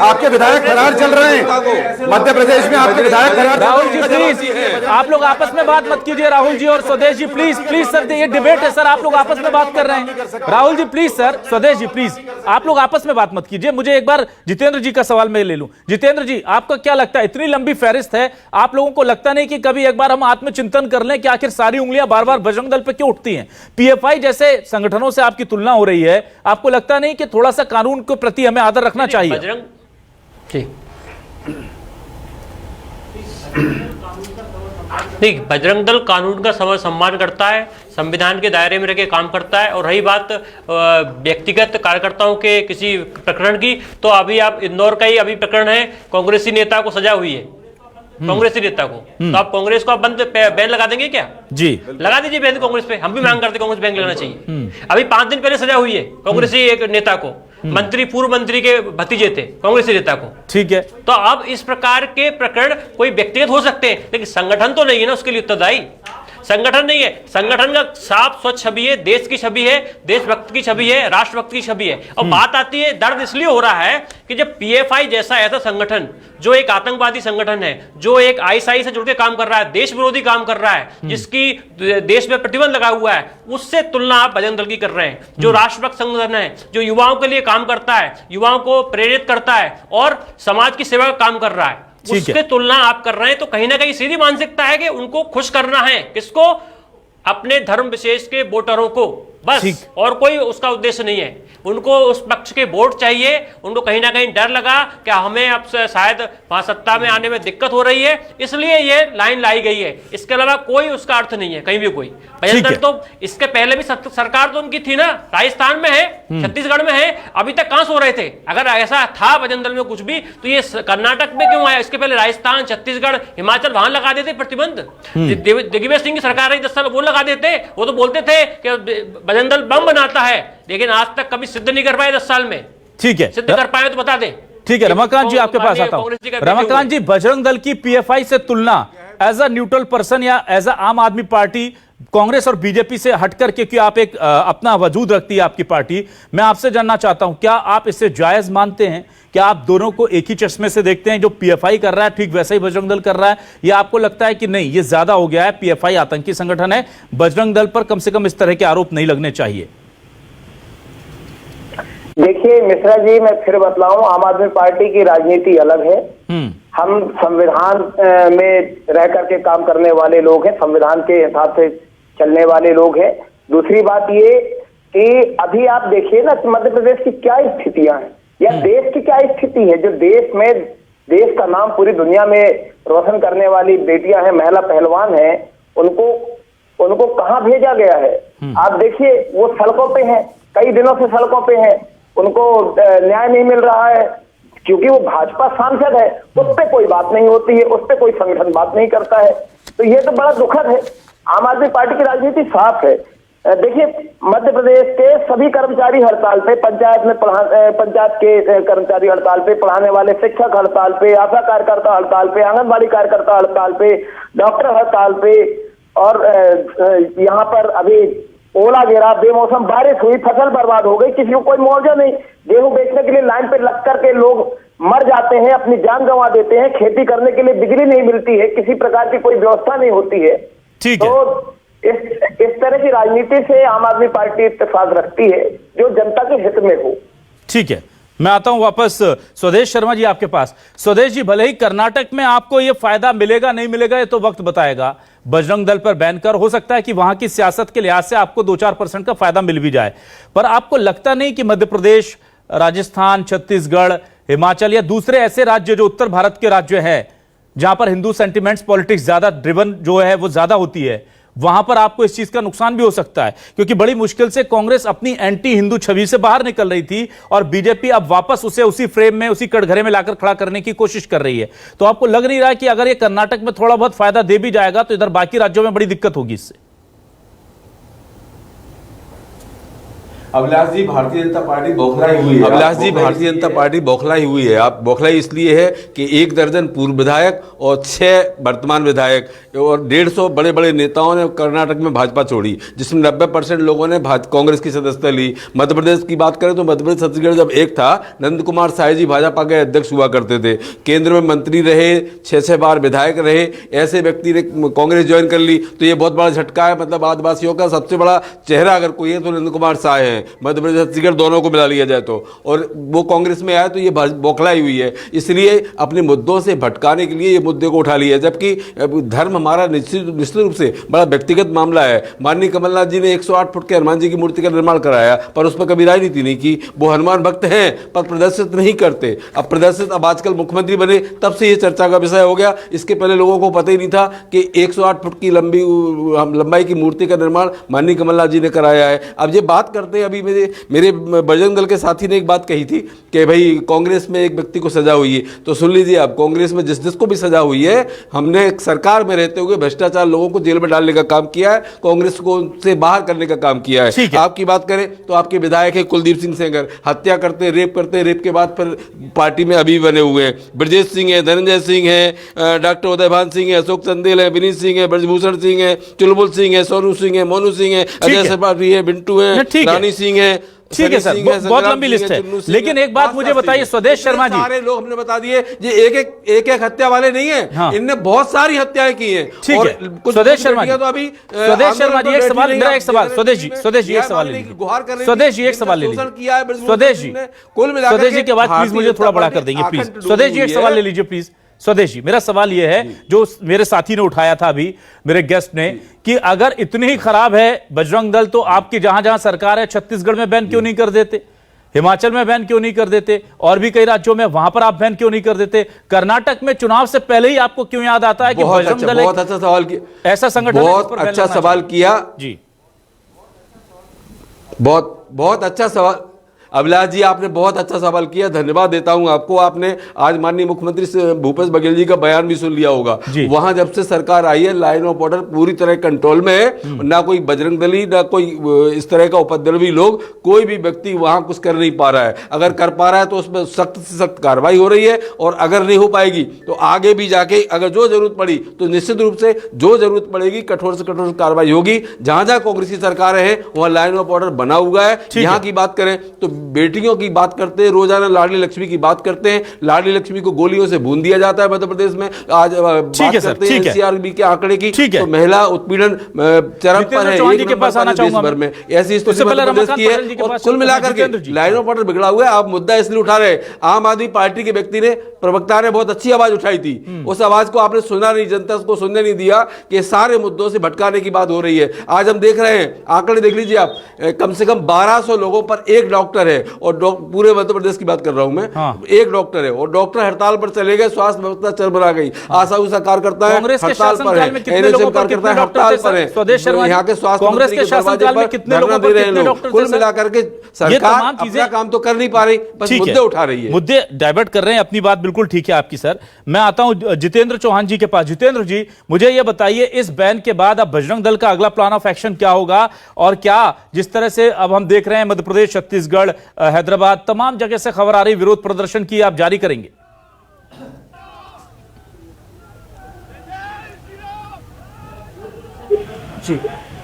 आपके विधायक फरार चल रहे हैं मध्य प्रदेश में, आपके विधायक फरार। राहुल जी प्लीज, आप लोग आपस में बात मत कीजिए। राहुल जी और स्वदेश जी प्लीज प्लीज सर, ये डिबेट है सर, आप लोग आपस में बात कर रहे हैं। राहुल जी प्लीज सर, स्वदेश जी प्लीज, आप लोग आपस में बात मत कीजिए। मुझे एक बार जितेंद्र जी का सवाल मैं ले लूं। जितेंद्र जी, आपका क्या लगता है, इतनी लंबी फहरिस्त है, आप लोगों को लगता नहीं कि कभी एक बार हम आत्मचिंतन कर लें कि आखिर सारी उंगलियां बार बार बजरंग दल पे क्यों उठती हैं? पीएफआई जैसे संगठनों से आपकी तुलना हो रही है, आपको लगता नहीं कि थोड़ा सा कानून के प्रति हमें आदर रखना चाहिए? नहीं, बजरंग दल कानून का सम्मान करता है, संविधान के दायरे में रहकर काम करता है। और रही बात व्यक्तिगत कार्यकर्ताओं के किसी प्रकरण की, तो अभी आप इंदौर का ही अभी प्रकरण है, कांग्रेसी नेता को सजा हुई है, कांग्रेसी नेता को, तो आप कांग्रेस को आप बैन लगा देंगे क्या? जी लगा दीजिए बैन कांग्रेस पे, हम भी मांग करते कांग्रेस बैन लगाना चाहिए। अभी 5 दिन पहले सजा हुई है कांग्रेसी एक नेता को, मंत्री, पूर्व मंत्री के भतीजे थे कांग्रेसी नेता को, ठीक है। तो अब इस प्रकार के प्रकरण कोई व्यक्तिगत हो सकते हैं, लेकिन संगठन तो नहीं है ना उसके लिए उत्तरदायी, संगठन नहीं है। संगठन का साफ स्वच्छ छवि है, देश की छवि है, देशभक्त की छवि है, राष्ट्रभक्त की छवि है। और बात आती है, दर्द इसलिए हो रहा है कि जब पीएफआई जैसा ऐसा संगठन जो एक आतंकवादी संगठन है, जो एक आईएसआई से जुड़ के काम कर रहा है, देश विरोधी काम कर रहा है, जिसकी देश में प्रतिबंध लगा हुआ है, उससे तुलना आप बजरंग दल की कर रहे हैं, जो राष्ट्रभक्त संगठन है, जो युवाओं के लिए काम करता है, युवाओं को प्रेरित करता है और समाज की सेवा का काम कर रहा है, उसके तुलना आप कर रहे हैं। तो कहीं ना कहीं सीधी मानसिकता है कि उनको खुश करना है, किसको? अपने धर्म विशेष के वोटरों को, बस, और कोई उसका उद्देश्य नहीं है। उनको उस पक्ष के वोट चाहिए, उनको कहीं ना कहीं डर लगा कि हमें अब शायद वहां सत्ता में आने में दिक्कत हो रही है, इसलिए ये लाइन लाई गई है। इसके अलावा कोई उसका अर्थ नहीं है कहीं भी कोई। बजरंग दल तो इसके पहले भी सरकार तो उनकी थी ना, राजस्थान में है, छत्तीसगढ़ में है, अभी तक कहां सो रहे थे? अगर ऐसा था बजरंग दल में कुछ भी, तो ये कर्नाटक में क्यों आया? इसके पहले राजस्थान, छत्तीसगढ़, हिमाचल, वहां लगा देते प्रतिबंध। दिग्विजय सिंह की सरकार रही 10 साल, वो लगा देते। वो तो बोलते थे कि बजरंग दल बम बनाता है, लेकिन आज तक कभी सिद्ध नहीं कर पाए 10 साल में। ठीक है, सिद्ध कर पाए तो बता दें। ठीक है, रमाकांत जी आपके पास आता हूं। रमाकांत जी, बजरंग दल की पीएफआई से तुलना एज अ न्यूट्रल पर्सन या एज अ आम आदमी पार्टी, कांग्रेस और बीजेपी से हटकर के, क्योंकि आप एक अपना वजूद रखती है आपकी पार्टी, मैं आपसे जानना चाहता हूं, क्या आप इसे जायज मानते हैं? क्या आप दोनों को एक ही चश्मे से देखते हैं? जो पीएफआई कर रहा है ठीक वैसा ही बजरंग दल कर रहा है, या आपको लगता है कि नहीं, ये ज्यादा हो गया है, पीएफआई आतंकी संगठन है, बजरंग दल पर कम से कम इस तरह के आरोप नहीं लगने चाहिए? देखिए मिश्रा जी, मैं फिर बतलाऊं, आम आदमी पार्टी की राजनीति अलग है। हम संविधान में रह करके काम करने वाले लोग हैं, संविधान के हिसाब से चलने वाले लोग हैं। दूसरी बात ये कि अभी आप देखिए ना मध्य प्रदेश की क्या स्थितियां हैं या देश की क्या स्थिति है। जो देश में देश का नाम पूरी दुनिया में रोशन करने वाली बेटियां हैं, महिला पहलवान हैं, उनको कहां भेजा गया है? आप देखिए वो सड़कों पे हैं, कई दिनों से सड़कों पे हैं, उनको न्याय नहीं मिल रहा है क्योंकि वो भाजपा सांसद है। उस पर कोई बात नहीं होती है, उस पर कोई संगठन बात नहीं करता है। तो ये तो बड़ा दुखद है। आम आदमी पार्टी की राजनीति साफ है। देखिए मध्य प्रदेश के सभी कर्मचारी हड़ताल पे, पंचायत के कर्मचारी हड़ताल पे, पढ़ाने वाले शिक्षक हड़ताल पे, आशा कार्यकर्ता हड़ताल पे, आंगनबाड़ी कार्यकर्ता हड़ताल पे, डॉक्टर हड़ताल पे, और यहाँ पर अभी ओला गिरा, बेमौसम बारिश हुई, फसल बर्बाद हो गई, किसी को कोई मुआवजा नहीं। गेहूं बेचने के लिए लाइन पे लग करके लोग मर जाते हैं, अपनी जान गंवा देते हैं। खेती करने के लिए बिजली नहीं मिलती है, किसी प्रकार की कोई व्यवस्था नहीं होती है। ठीक है। तो इस तरह की राजनीति से आम आदमी पार्टी इत्तेफाक रखती है जो जनता के हित में हो। ठीक है, मैं आता हूं वापस स्वदेश शर्मा जी आपके पास। स्वदेश जी, भले ही कर्नाटक में आपको यह फायदा मिलेगा नहीं मिलेगा ये तो वक्त बताएगा। बजरंग दल पर बैन कर हो सकता है कि वहां की सियासत के लिहाज से आपको 2-4% का फायदा मिल भी जाए, पर आपको लगता नहीं कि मध्य प्रदेश, राजस्थान, छत्तीसगढ़, हिमाचल या दूसरे ऐसे राज्य जो उत्तर भारत के राज्य हैं जहां पर हिंदू सेंटिमेंट्स पॉलिटिक्स ज्यादा ड्रिवन जो है वो ज्यादा होती है, वहां पर आपको इस चीज का नुकसान भी हो सकता है? क्योंकि बड़ी मुश्किल से कांग्रेस अपनी एंटी हिंदू छवि से बाहर निकल रही थी और बीजेपी अब वापस उसे उसी फ्रेम में, उसी कटघरे में लाकर खड़ा करने की कोशिश कर रही है। तो आपको लग नहीं रहा है कि अगर ये कर्नाटक में थोड़ा बहुत फायदा दे भी जाएगा तो इधर बाकी राज्यों में बड़ी दिक्कत होगी इससे? अभिलाष जी, भारतीय जनता पार्टी बौखलाई हुई है। अभिलाष जी, भारतीय जनता पार्टी बौखलाई हुई है। आप बौखलाई इसलिए है कि 1 दर्जन पूर्व विधायक और 6 वर्तमान विधायक और 150 बड़े बड़े नेताओं ने कर्नाटक में भाजपा छोड़ी, जिसमें 90% लोगों ने कांग्रेस की सदस्यता ली। मध्य प्रदेश की बात करें तो मध्य प्रदेश छत्तीसगढ़ जब एक था, नंद कुमार साय जी भाजपा के अध्यक्ष हुआ करते थे, केंद्र में मंत्री रहे, 6-6 बार विधायक रहे। ऐसे व्यक्ति ने कांग्रेस ज्वाइन कर ली तो ये बहुत बड़ा झटका है। मतलब आदिवासियों का सबसे बड़ा चेहरा अगर कोई है तो नंद कुमार साय है, मध्य प्रदेश छत्तीसगढ़ दोनों को मिला लिया जाए तो। और वो कांग्रेस में आया तो ये बौखलाई हुई है, इसलिए अपने मुद्दों से भटकाने के लिए ये मुद्दे को उठा लिया। जबकि धर्म हमारा निश्चित रूप से बड़ा व्यक्तिगत मामला है। माननीय कमलनाथ जी ने 108 फुट के हनुमान जी की मूर्ति का निर्माण कराया, पर उस पर कभी राजनीति नहीं की। वो हनुमान भक्त हैं पर प्रदर्शित नहीं करते। अब प्रदर्शित, अब आजकल मुख्यमंत्री बने तब से ये चर्चा का विषय हो गया। इसके पहले लोगों को पता ही नहीं था कि 108 फुट की लंबाई की मूर्ति का निर्माण माननीय कमलनाथ जी ने कराया है। अब ये बात करते हैं, अभी मेरे बजरंग दल के साथी ने एक बात कही थी कि भाई कांग्रेस में एक व्यक्ति को सजा हुई है, तो सुन लीजिए आप, कांग्रेस में जिसको भी सजा हुई है, हमने सरकार में रहते हुए भ्रष्टाचार लोगों को जेल में डालने का काम किया है, कांग्रेस को से बाहर करने का काम किया है। आपकी बात करें तो आपके विधायक है कुलदीप सिंह सेंगर, हत्या करते, रेप के बाद फिर पार्टी में अभी बने हुए हैं। ब्रजेश सिंह है, धनंजय सिंह है, डॉक्टर उदयभान सिंह है, अशोक चंदेल है, विनीत सिंह है, ब्रजभूषण सिंह है, चुलबुल सिंह है, सोनू सिंह है, मोनू सिंह है, अजय सरपाठी है, बिंटू है, रानी सिंह है। ठीक है सर, बहुत लंबी लिस्ट है, लेकिन एक बात मुझे बताइए स्वदेश शर्मा जी, सारे लोग हमने बता दिए ये एक हत्या वाले नहीं है। हाँ। इनने बहुत सारी हत्याएं की हैं। ठीक है स्वदेश शर्मा जी, तो अभी स्वदेश शर्मा जी एक सवाल, मेरा एक सवाल, स्वदेश जी एक सवाल ले लीजिए, स्वदेश जी एक सवाल ले लीजिए, स्वदेश जी स्वदेश जी की आवाज प्लीज मुझे थोड़ा बड़ा कर देंगे प्लीज। स्वदेश जी एक सवाल ले लीजिए प्लीज। स्वदेश जी, मेरा सवाल यह है जो मेरे साथी ने उठाया था अभी, मेरे गेस्ट ने, कि अगर इतनी ही खराब है बजरंग दल तो आपकी जहां जहां सरकार है छत्तीसगढ़ में बैन क्यों नहीं कर देते, हिमाचल में बैन क्यों नहीं कर देते, और भी कई राज्यों में, वहां पर आप बैन क्यों नहीं कर देते? कर्नाटक में चुनाव से पहले ही आपको क्यों याद आता है कि बजरंग दल बहुत अच्छा सवाल किया, ऐसा संगठन बहुत अच्छा सवाल किया जी, बहुत अच्छा सवाल अभिलाष जी, आपने बहुत अच्छा सवाल किया, धन्यवाद देता हूं आपको। आपने आज माननीय मुख्यमंत्री भूपेश बघेल जी का बयान भी सुन लिया होगा। वहां जब से सरकार आई है लाइन ऑफ ऑर्डर पूरी तरह कंट्रोल में है, ना कोई बजरंग दली ना कोई इस तरह का उपद्रवी लोग, कोई भी व्यक्ति वहां कुछ कर नहीं पा रहा है। अगर कर पा रहा है तो उसमें सख्त से सख्त कार्रवाई हो रही है, और अगर नहीं हो पाएगी तो आगे भी जाके अगर जो जरूरत पड़ी तो निश्चित रूप से जो जरूरत पड़ेगी कठोर से कठोर कार्रवाई होगी। जहां जहां कांग्रेस की सरकार है वहां लाइन ऑफ ऑर्डर बना हुआ है। यहां की बात करें तो बेटियों की बात करते हैं, रोजाना लाडली लक्ष्मी की बात करते हैं, लाडली लक्ष्मी को गोलियों से भून दिया जाता है मध्य प्रदेश में। आज बात करते हैं एनसीआरबी के आंकड़े की, तो महिला उत्पीड़न चरम पर है, एक नंबर पर है देश भर में। ऐसी स्थिति मध्य प्रदेश की है और कुल मिलाकर के लाइनों पर बिगड़ा हुआ है। आप मुद्दा इसलिए उठा रहे, आम आदमी पार्टी के व्यक्ति ने, प्रवक्ता ने बहुत अच्छी आवाज उठाई थी, उस आवाज को आपने सुना नहीं, जनता को सुनने नहीं दिया कि सारे मुद्दों से भटकाने की बात हो रही है। आज हम देख रहे हैं, आंकड़े देख लीजिए आप, कम से कम 1200 लोगों पर एक डॉक्टर है, और पूरे मध्य प्रदेश की बात कर रहा हूं मैं, एक डॉक्टर है और डॉक्टर हड़ताल पर चले गए, स्वास्थ्य व्यवस्था चरमरा गई। आशा उषा कार्यकर्ता है हड़ताल पर है, एनएचएम कार्यकर्ता है हड़ताल पर है, यहाँ के स्वास्थ्य मंत्री के दरवाजे पर धरना दे रहे हैं लोग। कुल मिलाकर के सरकार अपना काम तो कर नहीं पा रही, बस मुद्दे उठा रही है, मुद्दे डाइवर्ट कर रहे हैं। अपनी बात बिल्कुल ठीक है आपकी सर। मैं आता हूं जितेंद्र चौहान जी के पास। जितेंद्र जी, मुझे यह बताइए, इस बैन के बाद अब बजरंग दल का अगला प्लान ऑफ एक्शन क्या होगा, और क्या जिस तरह से अब हम देख रहे हैं मध्य प्रदेश, छत्तीसगढ़, हैदराबाद, तमाम जगह से खबर आ रही विरोध प्रदर्शन की, आप जारी करेंगे? जी,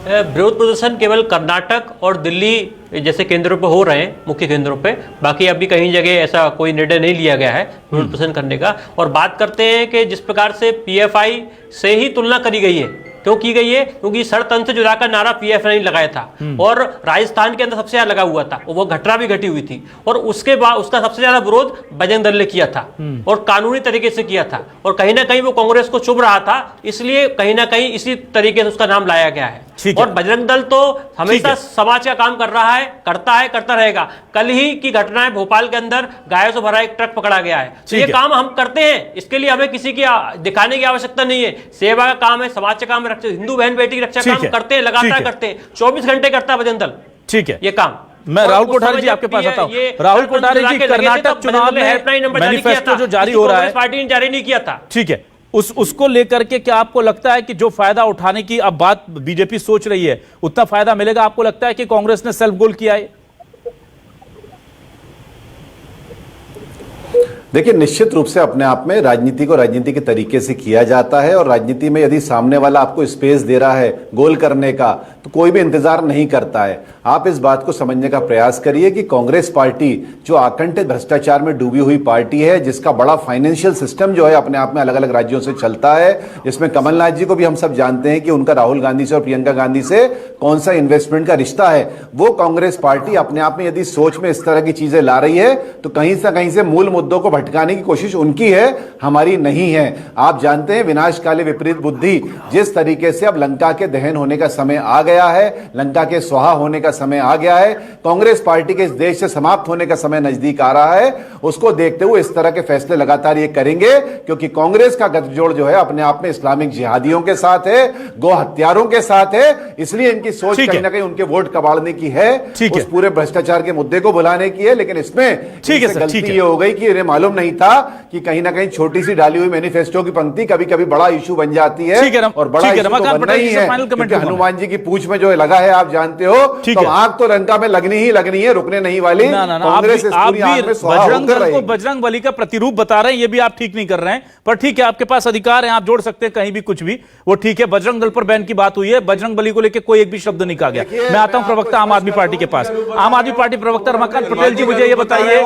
विरोध प्रदर्शन केवल कर्नाटक और दिल्ली जैसे केंद्रों पर हो रहे हैं, मुख्य केंद्रों पे, बाकी अभी कहीं जगह ऐसा कोई निर्णय नहीं लिया गया है विरोध प्रदर्शन करने का। और बात करते हैं कि जिस प्रकार से पीएफआई से ही तुलना करी गई है, क्यों की गई है? क्योंकि षड़तंत्र जुड़ा नारा पीएफआई ने लगाया था और राजस्थान के अंदर सबसे ज्यादा लगा हुआ था, वो घटना भी घटी हुई थी, और उसके बाद उसका सबसे ज्यादा विरोध बजरंग दल ने किया था और कानूनी तरीके से किया था, और कहीं ना कहीं वो कांग्रेस को चुभ रहा था, इसलिए कहीं ना कहीं इसी तरीके से उसका नाम लाया गया है। और बजरंग दल तो हमेशा समाज का काम कर रहा है, करता रहेगा। कल ही की घटना है, भोपाल के अंदर गायों से भरा एक ट्रक पकड़ा गया है। तो ये काम हम करते हैं, इसके लिए हमें किसी की दिखाने की आवश्यकता नहीं है। सेवा का काम है, समाज का काम है, हिंदू बहन बेटी की रक्षा काम करते हैं, लगातार करते हैं, 24 घंटे करता है बजरंग दल। ठीक है, ये काम। मैं राहुल कोठारी जी आपके पास आता हूं। राहुल कोठारी जी, कर्नाटक चुनाव में मैनिफेस्टो जो जारी हो रहा है, पार्टी ने जारी नहीं किया था, ठीक है, उसको लेकर के क्या आपको लगता है कि जो फायदा उठाने की अब बात बीजेपी सोच रही है, उतना फायदा मिलेगा? आपको लगता है कि कांग्रेस ने सेल्फ गोल किया है? देखिए, निश्चित रूप से अपने आप में राजनीति को राजनीति के तरीके से किया जाता है, और राजनीति में यदि सामने वाला आपको स्पेस दे रहा है गोल करने का, तो कोई भी इंतजार नहीं करता है। आप इस बात को समझने का प्रयास करिए कि कांग्रेस पार्टी जो आकंठित भ्रष्टाचार में डूबी हुई पार्टी है, जिसका बड़ा फाइनेंशियल सिस्टम जो है अपने आप में अलग अलग राज्यों से चलता है, जिसमें कमलनाथ जी को भी हम सब जानते हैं कि उनका राहुल गांधी से और प्रियंका गांधी से कौन सा इन्वेस्टमेंट का रिश्ता है, वो कांग्रेस पार्टी अपने आप में यदि सोच में इस तरह की चीजें ला रही है, तो कहीं से मूल मुद्दों को भटकाने की कोशिश उनकी है, हमारी नहीं है। आप जानते हैं, विनाशकाले विपरीत बुद्धि, जिस तरीके से अब लंका के दहन होने का समय आ गया है, लंका के स्वाहा होने का समय आ गया है, कांग्रेस पार्टी के इस देश से समाप्त होने का समय नजदीक आ रहा है, उसको देखते हुए इस तरह के फैसले लगातार ये करेंगे, क्योंकि कांग्रेस का गठजोड़ जो है अपने आप में इस्लामिक जिहादियों के साथ है, गो हत्यारों के साथ है, इसलिए इनकी सोच कहीं ना कहीं उनके वोट कबाड़ने की है, उस पूरे भ्रष्टाचार के मुद्दे को बुलाने की है। लेकिन इसमें गलती ये हो गई कि इन्हें मालूम नहीं था कि कहीं ना कहीं छोटी सी डाली हुई मैनिफेस्टो की पंक्ति कभी कभी बड़ा इशू बन जाती है, और बड़ा इशू तो बनना ही है, क्योंकि हनुमान जी की पूंछ में जो लगा है, आप जानते हो, तो आग तो लंका में लगनी ही लगनी है, रुकने नहीं वाली। कांग्रेस इस पूरी आग में स्वाहा होकर रहेगी। बजरंग बली का प्रतिरूप बता रहे हैं, ये भी आप ठीक नहीं कर रहे हैं, पर ठीक है, आपके पास अधिकार है, आप जोड़ सकते हैं कहीं भी कुछ भी, वो ठीक है। बजरंग दल पर बैन की बात हुई है, बजरंग बली को लेकर कोई एक भी शब्द नहीं कहा गया। मैं आता हूं प्रवक्ता आम आदमी पार्टी के पास। आम आदमी पार्टी प्रवक्ता रमाकांत पटेल जी, मुझे ये बताइए,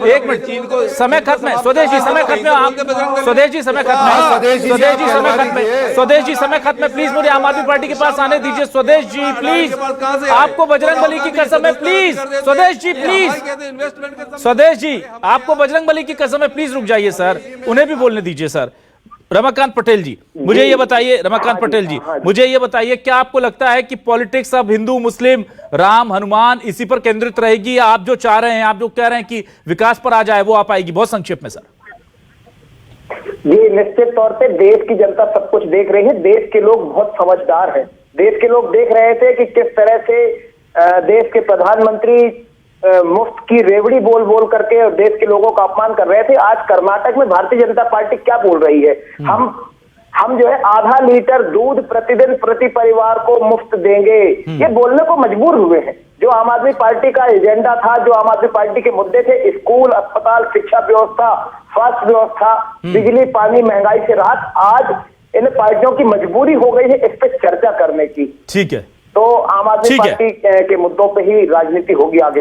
एक मिनट, समय खत्म है, स्वदेश जी समय खत्म है, स्वदेश जी समय खत्म है, स्वदेश जी समय खत्म है, स्वदेश जी समय खत्म है, प्लीज मुझे आम आदमी पार्टी के पास आने दीजिए। स्वदेश जी प्लीज, आपको बजरंग बली की कसम है, प्लीज स्वदेश जी, प्लीज स्वदेश जी, आपको बजरंग बली की कसम है, प्लीज रुक जाइए सर, उन्हें भी बोलने दीजिए सर। रमाकांत पटेल जी, मुझे ये बताइए, रमाकांत पटेल जी, मुझे ये बताइए, क्या आपको लगता है कि पॉलिटिक्स अब हिंदू मुस्लिम राम हनुमान इसी पर केंद्रित रहेगी, या आप जो चाह रहे हैं, आप जो कह रहे हैं कि विकास पर आ जाए, वो आ पाएगी? बहुत संक्षेप में सर। जी, निश्चित तौर पे देश की जनता सब कुछ देख रही है, देश के लोग बहुत समझदार हैं, देश के लोग देख रहे थे कि किस तरह से देश के प्रधानमंत्री मुफ्त की रेवड़ी बोल बोल करके और देश के लोगों का अपमान कर रहे थे। आज कर्नाटक में भारतीय जनता पार्टी क्या बोल रही है, हम जो है आधा लीटर दूध प्रतिदिन प्रति परिवार को मुफ्त देंगे, ये बोलने को मजबूर हुए हैं। जो आम आदमी पार्टी का एजेंडा था, जो आम आदमी पार्टी के मुद्दे थे, स्कूल, अस्पताल, शिक्षा व्यवस्था, स्वास्थ्य व्यवस्था, बिजली, पानी, महंगाई से राहत, आज इन पार्टियों की मजबूरी हो गई है इस पर चर्चा करने की। ठीक है, तो आम आदमी ठीक है। पार्टी के मुद्दों पे ही राजनीति होगी आगे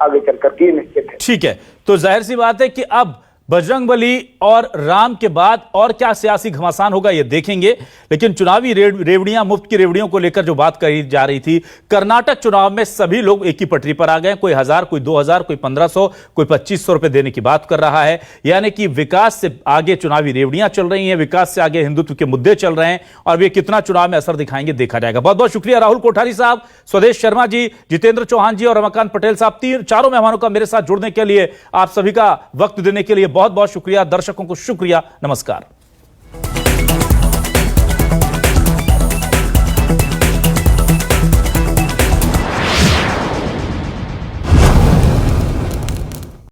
आगे चलकर की निश्चित है। ठीक है, तो जाहिर सी बात है कि अब बजरंगबली और राम के बाद और क्या सियासी घमासान होगा ये देखेंगे। लेकिन चुनावी रेवड़ियां, मुफ्त की रेवड़ियों को लेकर जो बात कही जा रही थी, कर्नाटक चुनाव में सभी लोग एक ही पटरी पर आ गए। कोई 1000, कोई 2000, कोई 1500, कोई 2500 रुपए देने की बात कर रहा है। यानी कि विकास से आगे चुनावी रेवड़ियां चल रही हैं, विकास से आगे हिंदुत्व के मुद्दे चल रहे हैं, और वे कितना चुनाव में असर दिखाएंगे देखा जाएगा। बहुत बहुत शुक्रिया राहुल कोठारी साहब, स्वदेश शर्मा जी, जितेंद्र चौहान जी और रमाकांत पटेल साहब, चारों मेहमानों का मेरे साथ जुड़ने के लिए, आप सभी का वक्त देने के लिए बहुत बहुत शुक्रिया। दर्शकों को शुक्रिया, नमस्कार।